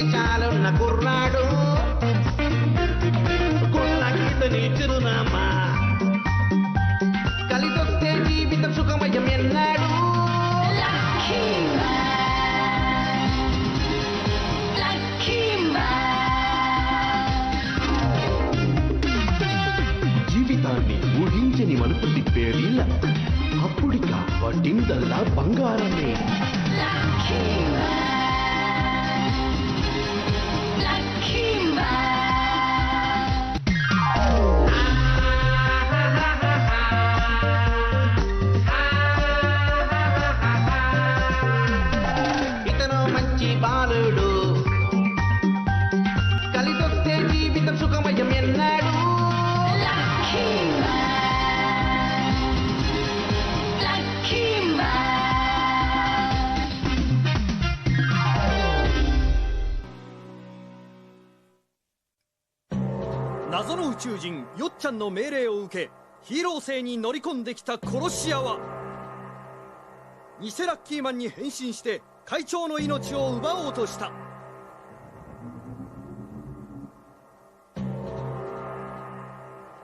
మీసాలున్న కుర్రాడు గుళ్ళకితని చిరునామా కలిసొస్తే జీవితం సుఖమయం ఎన్నాడు జీవితాన్ని ఊహించని మలుపు తిప్పేది అప్పుడిక వడ్డిందల్లా బంగారమే ఇతను మంచి బాలుడు కలిసొస్తే జీవితం సుఖమయం ఎన్నాడు謎の宇宙人よっちゃんの命令を受けヒーロー星に乗り込んできた殺し屋は偽ラッキーマンに変身して会長の命を奪おうとした。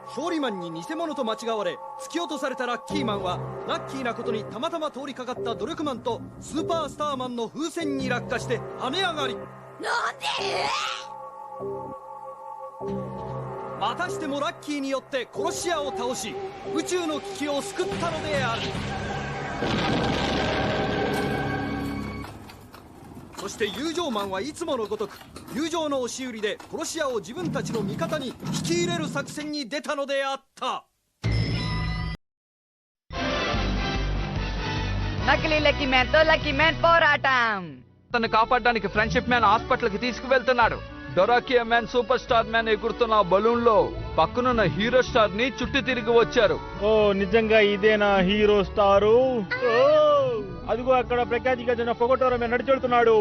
勝利マンに偽物と間違われ突き落とされたラッキーマンはラッキーなことにたまたま通りかかった努力マンとスーパースターマンの風船に落下して跳ね上がり、なんでまたしてもラッキーによって殺し屋を倒し宇宙の危機を救ったのである。そして友情マンはいつものごとく友情の押し売りで殺し屋を自分たちの味方に引き入れる作戦に出たのであった。నకిలీ లక్కీ మ్యాన్ తో లక్కీ మ్యాన్ పోరాటం. తను కాపాడడానికి ఫ్రెండ్షిప్ మ్యాన్ హాస్పిటల్ కి తీసుకువెళ్తున్నాడు. డొరాకియా మ్యాన్ సూపర్ స్టార్ మ్యాన్ ఎగురుతున్న బలూన్ లో పక్కనున్న హీరో స్టార్ ని చుట్టి తిరిగి వచ్చారు. ఓ నిజంగా ఇదేనా హీరో స్టారు? అదిగో అక్కడ ప్రఖ్యాతిగా చిన్న పొగటోర మీద నడిచెడుతున్నాడు.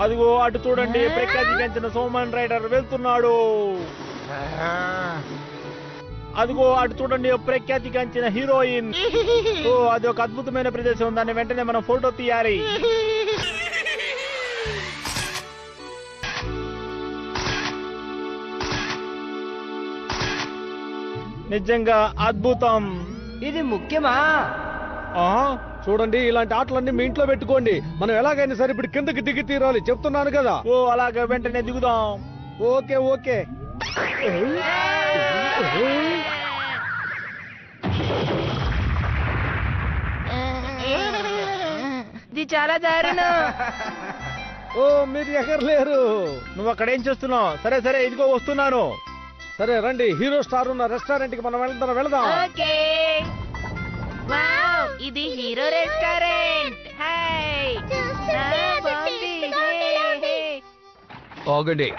అదిగో అటు చూడండి ప్రఖ్యాతిగా చిన్న సోమన్ రైడర్ వెళ్తున్నాడు. అదిగో అటు చూడండి ప్రఖ్యాతిగాంచిన హీరోయిన్. ఓ అది ఒక అద్భుతమైన ప్రదేశం, దాన్ని వెంటనే మనం ఫోటో తీయాలి. నిజంగా అద్భుతం. ఇది ముఖ్యమా? చూడండి, ఇలాంటి ఆటలన్నీ మీ ఇంట్లో పెట్టుకోండి. మనం ఎలాగైనా సరే ఇప్పుడు కిందకి దిగి తీరాలి, చెప్తున్నాను కదా. ఓ అలాగే వెంటనే దిగుదాం. Okay okay. ఇది చాలా దారుణం. ఓ మీరు ఎగరలేరు. నువ్వు అక్కడ ఏం చేస్తున్నావు? సరే సరే ఇదిగో వస్తున్నాను. సరే రండి, హీరో స్టార్ ఉన్న రెస్టారెంట్ కి మనం వెళ్దాం. ఓకే. వావ్, ఇది హీరో రెస్టారెంట్. హై ఆగండి,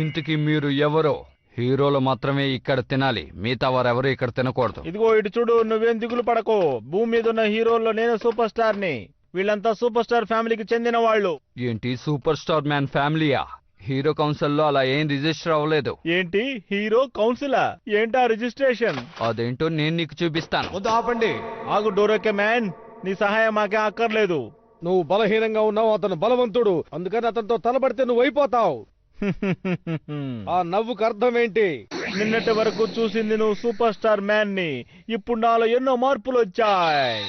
ఇంతకి మీరు ఎవరో? హీరోలు మాత్రమే ఇక్కడ తినాలి, మిగతా వారెవరు ఇక్కడ తినకూడదు. ఇదిగో ఇటు చూడు, నువ్వేం దిగులు పడకు. భూమి మీద ఉన్న హీరోల్లో నేను సూపర్ స్టార్ ని. వీళ్ళంతా సూపర్ స్టార్ ఫ్యామిలీకి చెందిన వాళ్ళు. ఏంటి సూపర్ స్టార్ మ్యాన్ ఫ్యామిలీయా? హీరో కౌన్సిల్ లో అలా ఏం రిజిస్టర్ అవ్వలేదు. ఏంటి హీరో కౌన్సిలా? ఏంటా రిజిస్ట్రేషన్? అదేంటో నేను నీకు చూపిస్తాను. వద్దు, ఆపండి. ఆగు డోరోకే మ్యాన్, నీ సహాయం మాకే అక్కర్లేదు. నువ్వు బలహీనంగా ఉన్నావు, అతను బలవంతుడు. అందుకని అతనితో తలబడితే నువ్వు అయిపోతావు. ఆ నవ్వుకు అర్థం ఏంటి? నిన్నటి వరకు చూసింది నువ్వు సూపర్ స్టార్ మ్యాన్ ని, ఇప్పుడు నాలో ఎన్నో మార్పులు వచ్చాయి.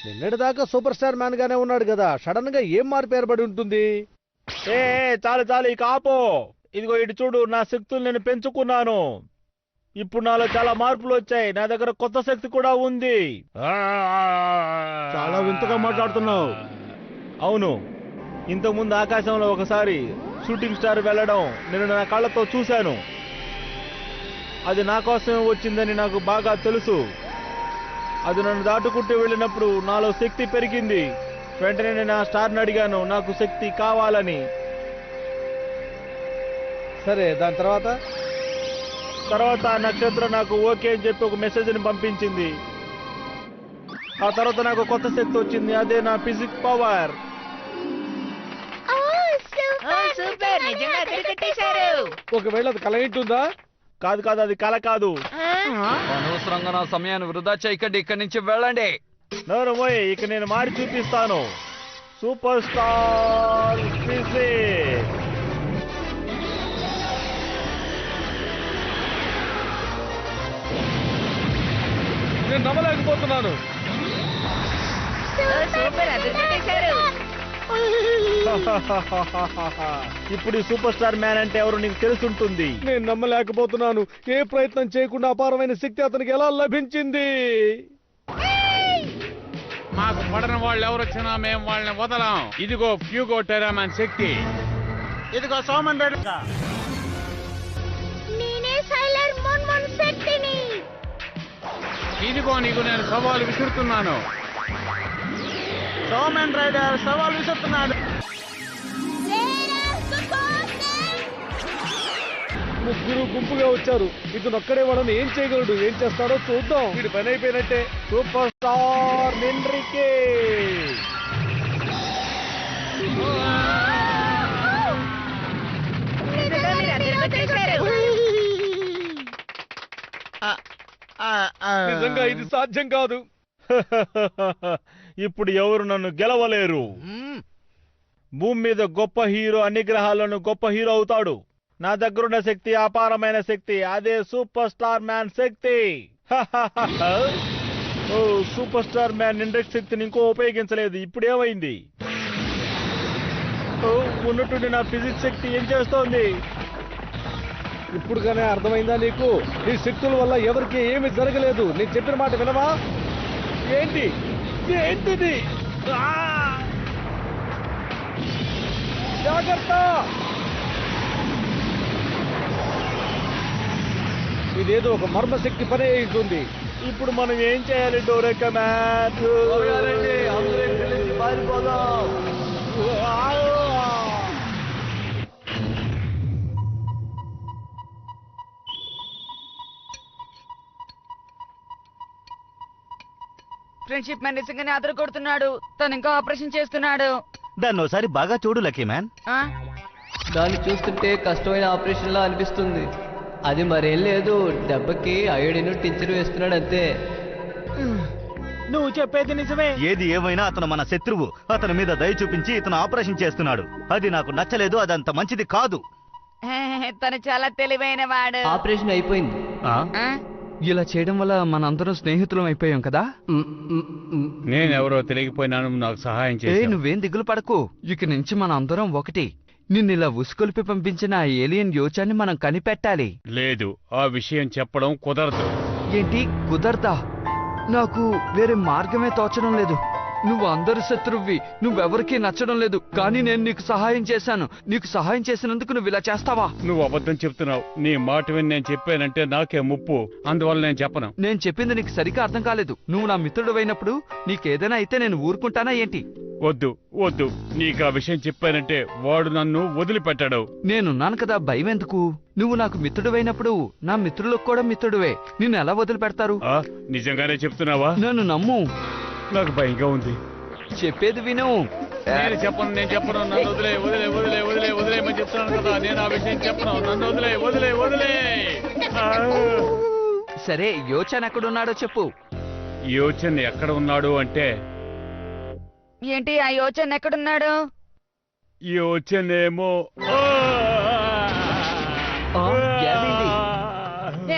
నిన్నటి దాకా సూపర్ స్టార్ మ్యాన్ గానే ఉన్నాడు కదా, సడన్ గా ఏం మార్పు ఏర్పడి ఉంటుంది? ఏ చాలు చాలు, ఇక ఆపో. ఇదిగో ఇటు చూడు, నా శక్తులు నేను పెంచుకున్నాను. ఇప్పుడు నాలో చాలా మార్పులు వచ్చాయి. నా దగ్గర కొత్త శక్తి కూడా ఉంది. చాలా వింతగా మాట్లాడుతున్నావు. అవును, ఇంతకుముందు ఆకాశంలో ఒకసారి షూటింగ్ స్టార్ వెళ్ళడం నేను నా కళ్ళతో చూశాను. అది నా కోసమే వచ్చిందని నాకు బాగా తెలుసు. అది నన్ను దాటుకుంటూ వెళ్ళినప్పుడు నాలో శక్తి పెరిగింది. వెంటనే నేను ఆ స్టార్ని అడిగాను నాకు శక్తి కావాలని. సరే, దాని తర్వాత ఆ నక్షత్రం నాకు ఓకే అని చెప్పి ఒక మెసేజ్ని పంపించింది. ఆ తర్వాత నాకు కొత్త శక్తి వచ్చింది, అదే నా ఫిజిక్స్ పవర్. ఒకవేళ అది కల ఏంటుందా? కాదు కాదు, అది కల కాదు. అనవసరంగా నా సమయాన్ని వృధా చేయకండి, ఇక్కడి నుంచి వెళ్ళండి. నోరు మోయ్, ఇక నేను మారి చూపిస్తాను. Super star physics. నేను నమ్మలేకపోతున్నాను. సూపర్ అదృష్టేశారు. ఇప్పుడు ఈ సూపర్ స్టార్ మ్యాన్ అంటే ఎవరు నీకు తెలుసుంటుంది. నేను నమ్మలేకపోతున్నాను. ఏ ప్రయత్నం చేయకుండా అపారమైన శక్తి అతనికి ఎలా లభించింది? మాకు పడని వాళ్ళు ఎవరొచ్చినా మేము వాళ్ళని వదలం. ఇదిగో ఫ్యూగో టెరామాన్ శక్తి. ఇదిగో సోమన్ రెడ్డి. నేనే సైలర్ మున్మున్ శక్తిని. ఇదిగో నీకు నేను సవాలు విసురుతున్నాను. సోమన్ రైడర్ సవాల్ విసురుతున్నాడు. ముగ్గురు గుంపుగా వచ్చారు. ఇతను ఒక్కడే వాళ్ళని ఏం చేయగలడు? ఏం చేస్తాడో చూద్దాం. వీడి పని అయిపోయినట్టే. సూపర్ స్టార్ నిండ్రికే. నిజంగా మీరు అదృష్టేశారు. నిజంగా ఇది సాధ్యం కాదు. ఇప్పుడు ఎవరు నన్ను గెలవలేరు. భూమి మీద గొప్ప హీరో అన్ని గ్రహాలను గొప్ప హీరో అవుతాడు. నా దగ్గరున్న శక్తి అపారమైన శక్తి. అదే సూపర్ స్టార్ మ్యాన్ శక్తి. ఓ, సూపర్ స్టార్ మ్యాన్ నిండ్రిక్ శక్తిని ఇంకో ఉపయోగించలేదు. ఇప్పుడు ఏమైంది? ఓ, ఉన్నట్టుండి నా ఫిజిక్స్ శక్తి ఏం చేస్తోంది? ఇప్పుడు కానీ అర్థమైందా నీకు? నీ శక్తుల వల్ల ఎవరికి ఏమీ జరగలేదు. నేను చెప్పిన మాట వినవా? ఏంటి ఏంటిది? జాగ్రత్త! ఇదేదో ఒక మర్మశక్తి పనే ఉంటుంది. ఇప్పుడు మనం ఏం చేయాలి డోరేకా మ్యాన్? ఫ్రెండ్షిప్ మ్యాన్ నిజంగానే అదర కొడుతున్నాడు. తను ఇంకా ఆపరేషన్ చేస్తున్నాడు. దాన్ని ఒకసారి బాగా చూడు లక్కీ మ్యాన్. ఆ? దాన్ని చూస్తుంటే కష్టమైన ఆపరేషన్ లా అనిపిస్తుంది. అది మరేం లేదు, దెబ్బకి అయోడిన్ టించర్ వేస్తున్నాడు అంతే. నువ్వు చెప్పేది నిజమే. ఏది ఏమైనా అతను మన శత్రువు. అతని మీద దయ చూపించి ఇతను ఆపరేషన్ చేస్తున్నాడు. అది నాకు నచ్చలేదు. అదంత మంచిది కాదు. తను చాలా తెలివైన వాడు. ఆపరేషన్ అయిపోయింది. ఇలా చేయడం వల్ల మనందరం స్నేహితులం అయిపోయాం కదా. నేనెవరో తెలియకపోయినాను, నాకు సహాయం చేయి. నువ్వేం దిగులు పడకు. ఇక నుంచి మన అందరం ఒకటి. నిన్నిలా ఉసుకొలిపి పంపించిన ఆ ఏలియన్ యోచాన్ని మనం కనిపెట్టాలి. లేదు, ఆ విషయం చెప్పడం కుదరదు. ఏంటి కుదరదా? నాకు వేరే మార్గమే తోచడం లేదు. నువ్వు అందరి శత్రువ్వి. నువ్వెవరికీ నచ్చడం లేదు. కానీ నేను నీకు సహాయం చేశాను. నీకు సహాయం చేసినందుకు నువ్వు ఇలా చేస్తావా? నువ్వు అబద్ధం చెప్తున్నావు. నీ మాట విని నేను చెప్పానంటే నాకే ముప్పు. అందువల్ల నేను చెప్పను. నేను చెప్పింది నీకు సరిగ్గా అర్థం కాలేదు. నువ్వు నా మిత్రుడు అయినప్పుడు నీకేదైనా అయితే నేను ఊరుకుంటానా ఏంటి? వద్దు వద్దు, నీకు ఆ విషయం చెప్పానంటే వాడు నన్ను వదిలిపెట్టాడు. నేనున్నాను కదా, భయం ఎందుకు? నువ్వు నాకు మిత్రుడువైనప్పుడు నా మిత్రులకు కూడా మిత్రుడువే. నిన్ను ఎలా వదిలిపెడతారు? నిజంగానే చెప్తున్నావా? నన్ను నమ్ము. నాకు భయంగా ఉంది. చెప్పేది విను. నేను చెప్పను. నన్ను వదిలే వదిలే వదిలే వదిలే వదిలేమని చెప్తున్నాను కదా. నేను ఆ విషయం చెప్పను. నన్ను వదిలే వదిలే వదిలే. సరే, యోచన ఎక్కడున్నాడో చెప్పు. యోచన ఎక్కడ ఉన్నాడు అంటే? ఏంటి ఆ యోచన ఎక్కడున్నాడు? యోచనేమో ఏమైంది?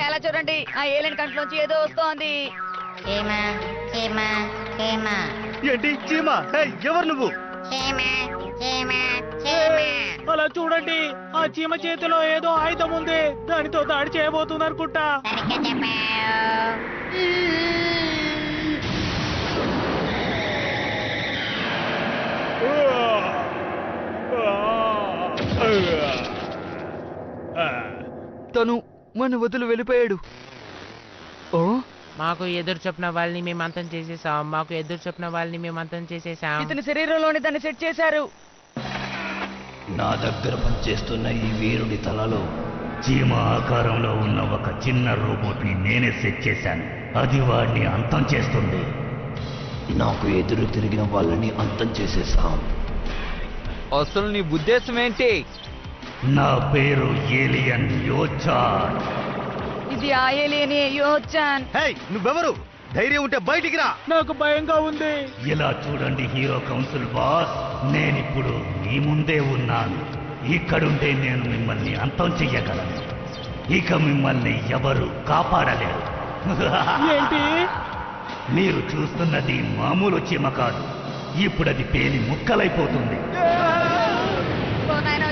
అలా చూడండి, ఆ ఏలియన్ కంట్లోంచి ఏదో వస్తోంది. ఏంటి చీమ? ఎవరు నువ్వు? అలా చూడండి, ఆ చీమ చేతిలో ఏదో ఆయుధం ఉంది. దానితో దాడి చేయబోతుంది అనుకుంటా. తను మన వదిలి వెళ్ళిపోయాడు. ఓ, మాకు ఎదురు చెప్పిన వాళ్ళని మేము అంతం చేసేసాం. ఇతని శరీరంలోని దాన్ని సెట్ చేశారు. నా దగ్గర పనిచేస్తున్న ఈ వీరుడి తలలో చీమ ఆకారంలో ఉన్న ఒక చిన్న రోబోట్ ని నేనే సెట్ చేశాను. అది వాడిని అంతం చేస్తుంది. నాకు ఎదురు తిరిగిన వాళ్ళని అంతం చేసేసాం. అసలు నీ ఉద్దేశం ఏంటి? నా పేరు ఏలియన్ యోచాన్. ఇది ఆ ఏలియన్ యోచాన్. నువ్వెవరు? ధైర్యం ఉంటే బయటికి రా. నాకు భయంగా ఉంది. ఇలా చూడండి హీరో కౌన్సిల్ బాస్, నేనిప్పుడు మీ ముందే ఉన్నాను. ఇక్కడుంటే నేను మిమ్మల్ని అంతం చెయ్యగలను. ఇక మిమ్మల్ని ఎవరు కాపాడలేరు. ఏంటి? మీరు చూస్తున్నది మామూలు చీమ కాదు, ఇప్పుడు అది పేలి ముక్కలైపోతుంది.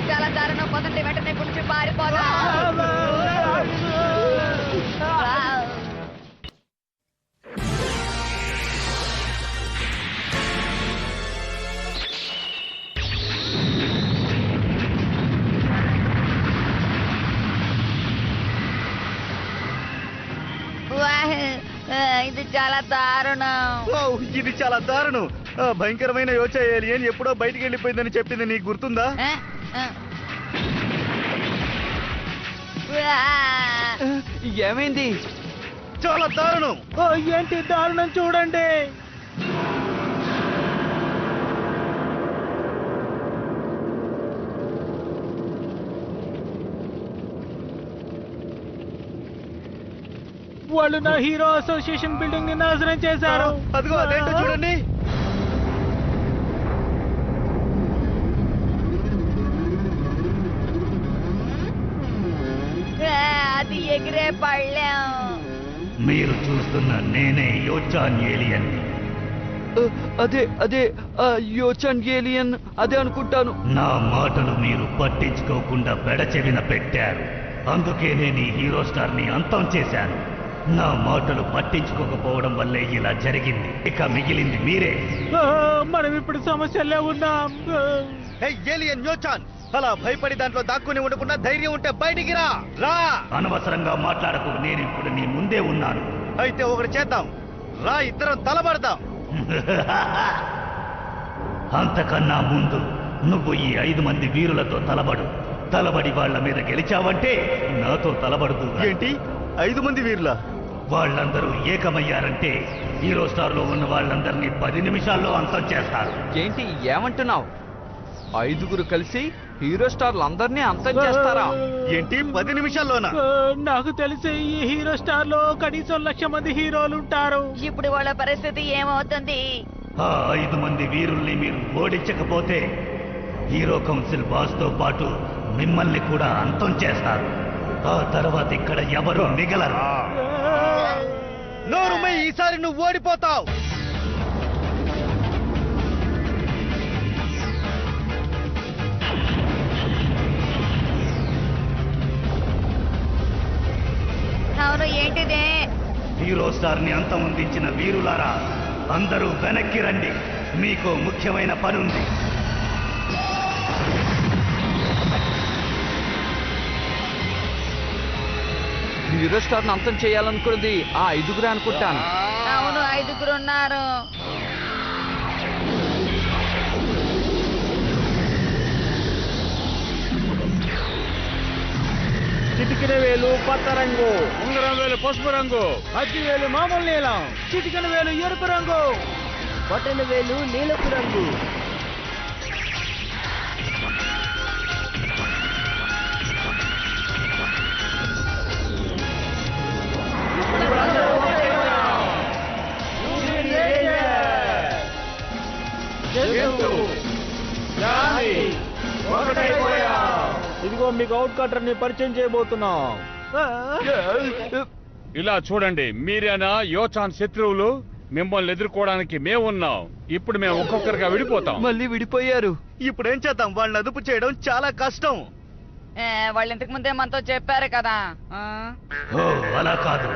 చాలా దారుణం. పదండి, వెంటనే గురించి పారిపోదా. ఇది చాలా దారుణం. ఇది చాలా దారుణం. భయంకరమైన యోచా ఏలియన్ ఎప్పుడో బయటికి వెళ్ళిపోయిందని చెప్పింది నీకు గుర్తుందా? ఏమైంది? చాలా దారుణం. ఏంటి దారుణం? చూడండి. వాళ్ళు నా హీరో అసోసియేషన్ బిల్డింగ్ ని నాశనం చేశారు. అదిగో అదేంటో చూడండి. అది ఎగిరే పళ్ళెం. మీరు చూస్తున్న నేనే యోచాన్ ఏలియన్. అదే అదే యోచాన్ ఏలియన్ అదే అనుకుంటాను. నా మాటలు మీరు పట్టించుకోకుండా బెడచెవిన పెట్టారు, అందుకే నేను ఈ హీరో స్టార్ ని అంతం చేశాను. నా మాటలు పట్టించుకోకపోవడం వల్లే ఇలా జరిగింది. ఇక మిగిలింది మీరే. మనం ఇప్పుడు సమస్యల్లో ఉన్నాం. ఏలియన్ యోచాన్, అలా భయపడి దాంట్లో దాక్కుని ఉండకుండా ధైర్యం ఉంటే బయటికి రా. రా. అనవసరంగా మాట్లాడకు, నేను ఇప్పుడు నీ ముందే ఉన్నాను. అయితే ఒకటి చేద్దాం రా, ఇద్దరం తలబడదాం. అంతకన్నా ముందు నువ్వు ఈ 5 మంది వీరులతో తలబడి వాళ్ళ మీద గెలిచావంటే నాతో తలబడుతూ. ఏంటి 5 మంది వీరులా? వాళ్ళందరూ ఏకమయ్యారంటే హీరో స్టార్ లో ఉన్న వాళ్ళందరినీ 10 నిమిషాల్లో అంతం చేస్తారు. ఏంటి ఏమంటున్నావు? 5గురు కలిసి హీరో స్టార్లు అందరినీ అంతం చేస్తారా? ఏంటి 10 నిమిషాల్లోనా? నాకు తెలిసి ఈ హీరో స్టార్ లో కనీసం 1,00,000 మంది హీరోలు ఉంటారు. ఇప్పుడు వాళ్ళ పరిస్థితి ఏమవుతుంది? ఆ 5 మంది వీరుల్ని మీరు ఓడించకపోతే హీరో కౌన్సిల్ బాస్ తో పాటు మిమ్మల్ని కూడా అంతం చేస్తారు. ఆ తర్వాత ఇక్కడ ఎవరు మిగలరు. నోరుమై, ఈసారి నువ్వు ఓడిపోతావు. అవును, ఏంటిదే? హీరో స్టార్ ని అంతమొందించిన వీరులారా, అందరూ వెనక్కి రండి, మీకు ముఖ్యమైన పనుంది. హీరో స్టార్ ని అంతం చేయాలనుకున్నది ఆ 5గురే అనుకుంటాను. అవును, 5గురు ఉన్నారు. చిటికిన వేలు పచ్చ రంగు, ఉంగరం వేలు పసుపు రంగు, అగ్గి వేలు మామూలు నీలం, చిటికిన వేలు ఎరుపు రంగు, బటన్ వేలు నీలపు రంగు. ఇదిగో మీకు అవుట్ కటర్ ని పరిచయం చేయబోతున్నాం. ఇలా చూడండి, మీరేనా యోచాన్ శత్రువులు? మిమ్మల్ని ఎదుర్కోవడానికి మేమున్నాం. ఇప్పుడు మేము ఒక్కొక్కరిగా విడిపోతాం. మళ్ళీ విడిపోయారు. ఇప్పుడు ఏం చేద్దాం? వాళ్ళని అదుపు చేయడం చాలా కష్టం. వాళ్ళు ఇంతకు ముందే మనతో చెప్పారు కదా. ఓ అలా కాదు,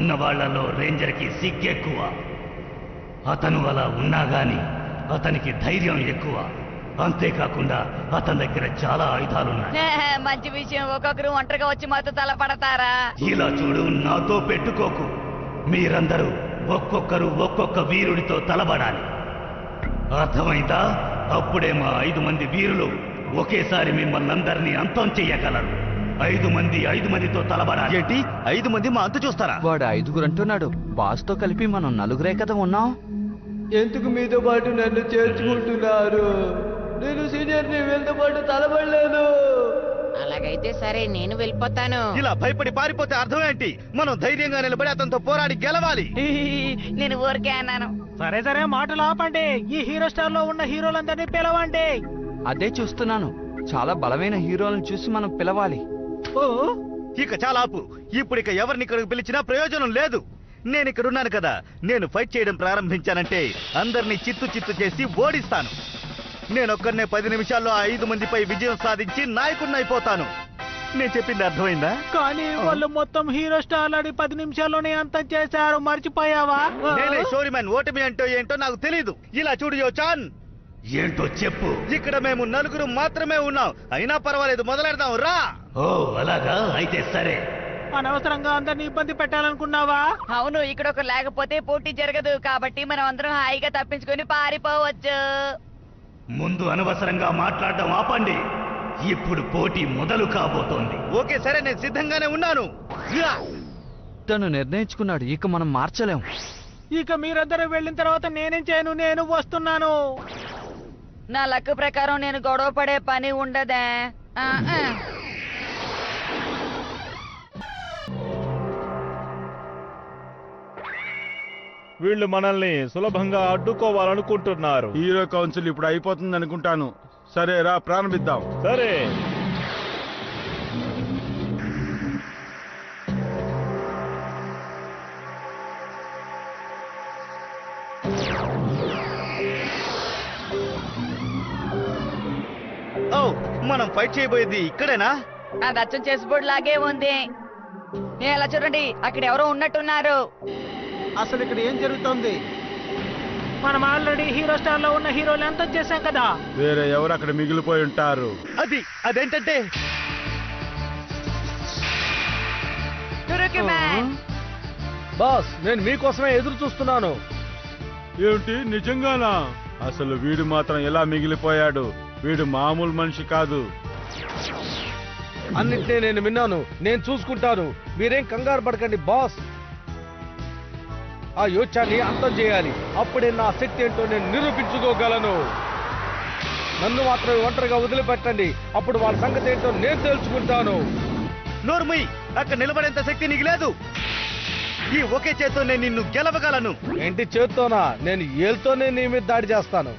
ఉన్న వాళ్లలో రేంజర్ కి సిగ్గెక్కువ. అతను అలా ఉన్నా గాని అతనికి ధైర్యం ఎక్కువ. అంతేకాకుండా అతని దగ్గర చాలా ఆయుధాలున్నాయి. మంచి విషయం. ఒక్కొక్కరు ఒంటరిగా వచ్చి మాతో తలపడతారా? ఇలా చూడు, నాతో పెట్టుకోకు. మీరందరూ ఒక్కొక్కరు ఒక్కొక్క వీరుడితో తలబడాలి, అర్థమైందా? అప్పుడే మా 5 మంది వీరులు ఒకేసారి మిమ్మల్ని అందరినీ అంతం చెయ్యగలరు. 5 మందితో తలబడాలి. ఏంటి 5 మంది మా అంత చూస్తారా? వాడు 5గురు అంటున్నాడు. బాస్ తో కలిపి మనం 4గురే కదా ఉన్నాం. ఎందుకు మీతో పాటు నన్ను చేర్చుకుంటున్నారు? నేను సీనియర్ని వీళ్ళతో పాటు తలబడలేదు. అలాగే అలాగైతే సరే నేను వెళ్ళిపోతాను. ఇలా భయపడి పారిపోతే అర్థం ఏంటి? మనం ధైర్యంగా నిలబడి అతనితో పోరాడి గెలవాలి. నేను ఊరికే అన్నాను. సరే సరే మాటలు ఆపండి. ఈ హీరో స్టార్ లో ఉన్న హీరోలందరినీ పిలవండి. అదే చూస్తున్నాను. చాలా బలమైన హీరోలను చూసి మనం పిలవాలి. ఇక చాలా ఆపు. ఇప్పుడు ఇక ఎవరిని ఇక్కడికి పిలిచినా ప్రయోజనం లేదు. నేను ఇక్కడ ఉన్నాను కదా. నేను ఫైట్ చేయడం ప్రారంభించానంటే అందరినీ చిత్తు చిత్తు చేసి ఓడిస్తాను. నేను ఒక్కరినే 10 నిమిషాల్లో 5 మందిపై విజయం సాధించి నాయకుడిని అయిపోతాను. నేను చెప్పింది అర్థమైందా? కానీ వాళ్ళు మొత్తం హీరో స్టార్ అని 10 నిమిషాల్లోనే అంతం చేశారు. మర్చిపోయావా? నేనే షోరీమ్యాన్. ఓటమి అంటే ఏంటో నాకు తెలీదు. ఇలా చూడు యోచాన్. ఏంటో చెప్పు. ఇక్కడ మేము 4 మాత్రమే ఉన్నాం. అయినా పర్వాలేదు, మొదలెడదాం రా. ఓ అలాగా, అయితే సరే. అనవసరంగా అందరినీ ఇబ్బంది పెట్టాలనుకున్నావా? అవును, ఇక్కడ ఒక లేకపోతే పోటీ జరగదు. కాబట్టి మనం అందరం హాయిగా తప్పించుకొని పారిపోవచ్చు. ముందు అనవసరంగా మాట్లాడడం ఆపండి. ఇప్పుడు పోటీ మొదలు కాబోతోంది. ఓకే సరే, నేను సిద్ధంగానే ఉన్నాను. తను నిర్ణయించుకున్నాడు. ఇక మనం మార్చలేం. ఇక మీరందరూ వెళ్ళిన తర్వాత నేనేం చేయను? నేను వస్తున్నాను. నా లక్ ప్రకారం నేను గొడవ పడే పని ఉండదే. వీళ్ళు మనల్ని సులభంగా అడ్డుకోవాలనుకుంటున్నారు. హీరో కౌన్సిల్ ఇప్పుడు అయిపోతుంది అనుకుంటాను. సరే రా, ప్రారంభిద్దాం. సరే. ఓ, మనం ఫైట్ చేయబోయేది ఇక్కడేనా? అది అచ్చం చేసిబోర్డు లాగే ఉంది. ఎలా చూడండి, అక్కడ ఎవరో ఉన్నట్టున్నారు. అసలు ఇక్కడ ఏం జరుగుతోంది? మనం ఆల్రెడీ హీరో స్టార్ లో ఉన్న హీరోలు అంతం చేశాం కదా. వేరే ఎవరు అక్కడ మిగిలిపోయి ఉంటారు. అదేంటంటే బాస్, నేను మీకోసమే ఎదురు చూస్తున్నాను. ఏమిటి, నిజంగానా? అసలు వీడు మాత్రం ఎలా మిగిలిపోయాడు? వీడు మామూలు మనిషి కాదు. అన్నిటినీ నేను విన్నాను. నేను చూసుకుంటాను. మీరేం కంగారు పడకండి బాస్. ఆ యోచాన్ని అంతం చేయాలి. అప్పుడే నా శక్తి ఏంటో నేను నిరూపించుకోగలను. నన్ను మాత్రమే ఒంటరిగా వదిలిపెట్టండి. అప్పుడు వాళ్ళ సంగతి ఏంటో నేను తెలుసుకుంటాను. నోర్మయ్, అక్కడ నిలబడేంత శక్తి నీకు లేదు. ఈ ఒకే చేత్తో నేను నిన్ను గెలవగలను. ఏంటి చేత్తోనా? నేను ఏల్తోనే నీ మీద దాడి చేస్తాను.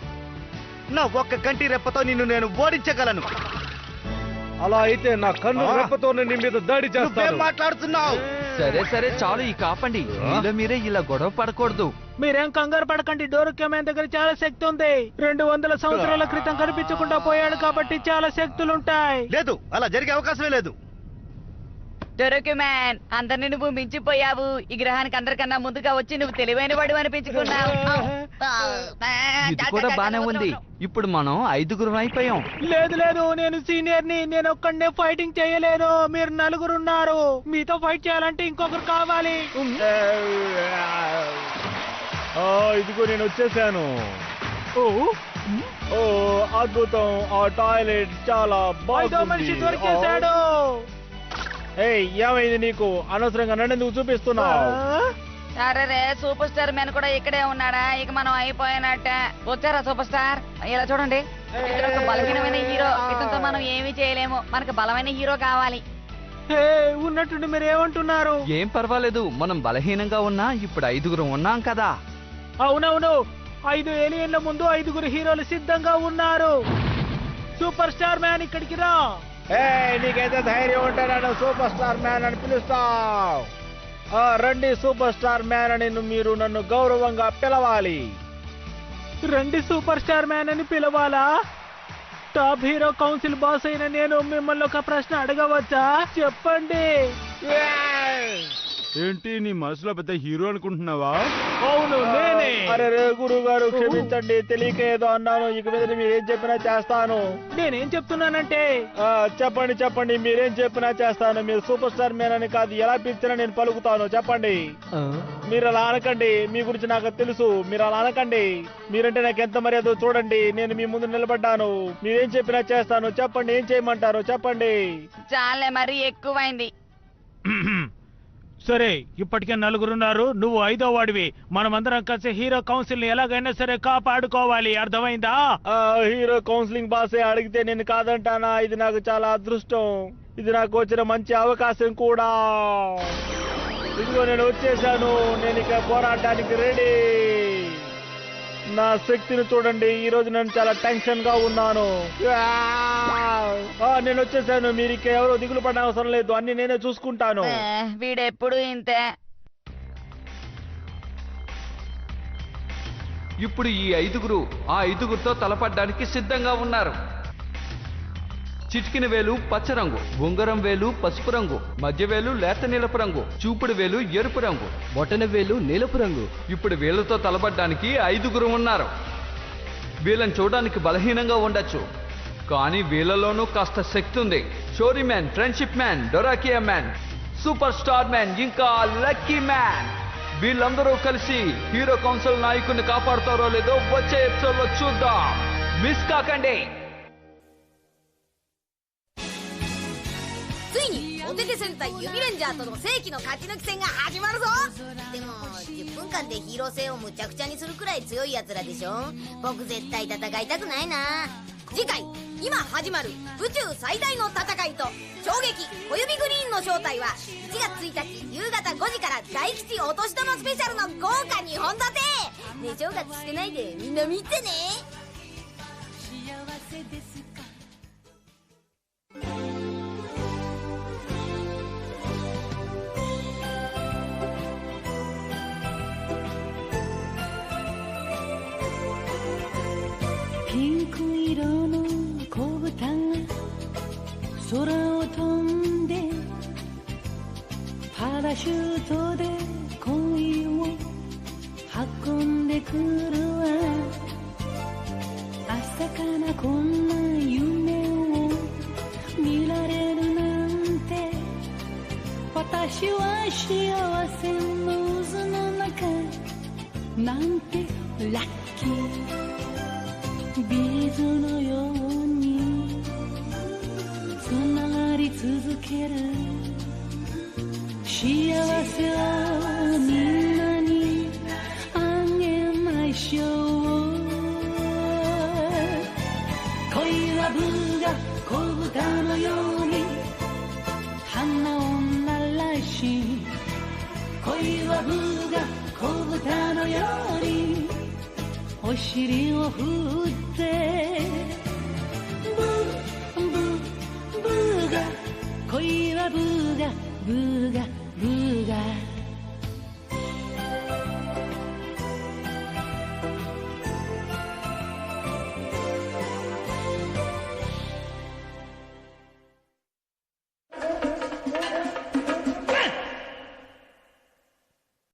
నా ఒక్క కంటి రెప్పతో నిన్ను నేను ఓడించగలను. అలా అయితే నా కన్ను రెప్పతోనే నీ మీద దాడి చేస్తాను. మాట్లాడుతున్నావు? సరే సరే చాలు, ఇక ఆపండి. మీలో మీరే ఇలా గొడవ పడకూడదు. మీరేం కంగారు పడకండి. డోరుకెమాన్ దగ్గర చాలా శక్తి ఉంది. 200 సంవత్సరాల క్రితం కనిపించకుండా పోయాడు కాబట్టి చాలా శక్తులుంటాయి. లేదు, అలా జరిగే అవకాశమే లేదు. డొరక్యుమాన్, అందరిని నువ్వు మించిపోయావు. ఈ గ్రహానికి అందరికన్నా ముందుగా వచ్చి నువ్వు తెలివైన వాడు అనిపించుకున్నావు. ఇది కూడా బానే ఉంది. ఇప్పుడు మనం 5 అయిపోయాం. లేదు లేదు, నేను సీనియర్ని. నేను ఒక్కడే ఫైటింగ్ చేయలేను. మీరు 4 ఉన్నారు. మీతో ఫైట్ చేయాలంటే ఇంకొకరు కావాలి. ఇదిగో నేను వచ్చేసాను. ఓ అద్భుతం. ఆ టాయిలెట్ చాలా ఐదో మనిషి దొరికేశాడు. ఏమైంది నీకు? అనవసరంగా నన్ను ఎందుకు చూపిస్తున్నావు? సరే, సూపర్ స్టార్ మ్యాన్ కూడా ఇక్కడే ఉన్నాడా? ఇక మనం అయిపోయినట్ట. వచ్చారా సూపర్ స్టార్? ఇలా చూడండి, ఇక్కడ ఒక బలహీనమైన హీరో. ఇతనితో మనం ఏమీ చేయలేము. మనకు బలమైన హీరో కావాలి. ఉన్నట్టుండి మీరు ఏమంటున్నారు? ఏం పర్వాలేదు, మనం బలహీనంగా ఉన్నా ఇప్పుడు 5 ఉన్నాం కదా. అవునవును, 5 ఏలియన్ల ముందు 5 హీరోలు సిద్ధంగా ఉన్నారు. సూపర్ స్టార్ మ్యాన్ ఇక్కడికి రా. నీకైతే ధైర్యం ఉంటే నన్ను సూపర్ స్టార్ మ్యాన్ అని పిలుస్తావు. రండి సూపర్ స్టార్ మ్యాన్ అని మీరు నన్ను గౌరవంగా పిలవాలి. రండి సూపర్ స్టార్ మ్యాన్ అని పిలవాలా? టాప్ హీరో కౌన్సిల్ బాస్ అయిన నేను మిమ్మల్ని ఒక ప్రశ్న అడగవచ్చా? చెప్పండి. ఏంటి, నీ మనసులో పెద్ద హీరో అనుకుంటున్నావా? అవును, నేనే. అరే గురువు గారు క్షమించండి, తెలియక ఏదో అన్నాను. ఇక మీద మీరు ఏం చెప్పినా చేస్తాను. నేనేం చెప్తున్నానంటే చెప్పండి చెప్పండి, మీరేం చెప్పినా చేస్తాను. మీరు సూపర్ స్టార్ మ్యాన్ అని కాదు, ఎలా పిలిచినా నేను పలుకుతాను. చెప్పండి. మీరు అలా అనకండి, మీ గురించి నాకు తెలుసు. మీరు అలా అనకండి. మీరంటే నాకు ఎంత మర్యాదో చూడండి. నేను మీ ముందు నిలబడ్డాను. మీరేం చెప్పినా చేస్తాను. చెప్పండి, ఏం చేయమంటారు చెప్పండి. చాలే, మరీ ఎక్కువైంది. సరే, ఇప్పటికే 4 ఉన్నారు. నువ్వు 5వ వాడివి. మనమందరం కలిసి హీరో కౌన్సిల్ ని ఎలాగైనా సరే కాపాడుకోవాలి. అర్థమైందా? హీరో కౌన్సిలింగ్ బాసే అడిగితే నేను కాదంటానా? ఇది నాకు చాలా అదృష్టం. ఇది నాకు వచ్చిన మంచి అవకాశం కూడా. ఇదిగో నేను వచ్చేసాను. నేను ఇక పోరాటానికి రెడీ. నా శక్తిని చూడండి. ఈ రోజు నేను చాలా టెన్షన్ గా ఉన్నాను. నేను వచ్చేసాను. మీరు ఇక ఎవరో దిగులు పడిన అవసరం లేదు. అన్ని నేనే చూసుకుంటాను. వీడెప్పుడు ఇంతే. ఇప్పుడు ఈ 5గురు ఆ 5గురితో తలపడ్డానికి సిద్ధంగా ఉన్నారు. చిటికిన వేలు పచ్చ రంగు, ఉంగరం వేలు పసుపు రంగు, మధ్య వేలు లేత నీలపు రంగు, చూపుడు వేలు ఎరుపు రంగు, బొటన వేలు నీలపు రంగు. ఇప్పుడు వీళ్ళతో తలపడ్డానికి 5గురు ఉన్నారు. వీళ్ళని చూడడానికి బలహీనంగా ఉండొచ్చు, కానీ వీళ్ళలోనూ కాస్త శక్తి ఉంది. షోరీ మ్యాన్, ఫ్రెండ్షిప్ మ్యాన్, డొరాకియా మ్యాన్, సూపర్ స్టార్ మ్యాన్, ఇంకా లక్కీ మ్యాన్. వీళ్ళందరూ కలిసి హీరో కౌన్సిల్ నాయకుడిని కాపాడుతారో లేదో వచ్చే ఎపిసోడ్ లో చూద్దాం. మిస్ కాకండి. ついにおてて戦隊指レンジャーとの世紀の勝ち抜き戦が始まるぞ。でも10分間でヒーロー性をむちゃくちゃにするくらい強い奴らでしょ。僕絶対戦いたくないな。次回今始まる宇宙最大の戦いと衝撃小指グリーンの正体は1月1日夕方5時から大吉お年玉スペシャルの豪華2本立て。ね、正月してないでみんな見てね。ピンク色の子豚が空を飛んでパラシュートで恋を運んでくるわ。朝からこんな夢を見られるなんて、私は幸せの渦の中なんてラッキー。ビーズのようにつながり続ける幸せをみんなにあげましょう。恋はブが子豚のように花女らしい。恋はブが子豚のようにお尻を振って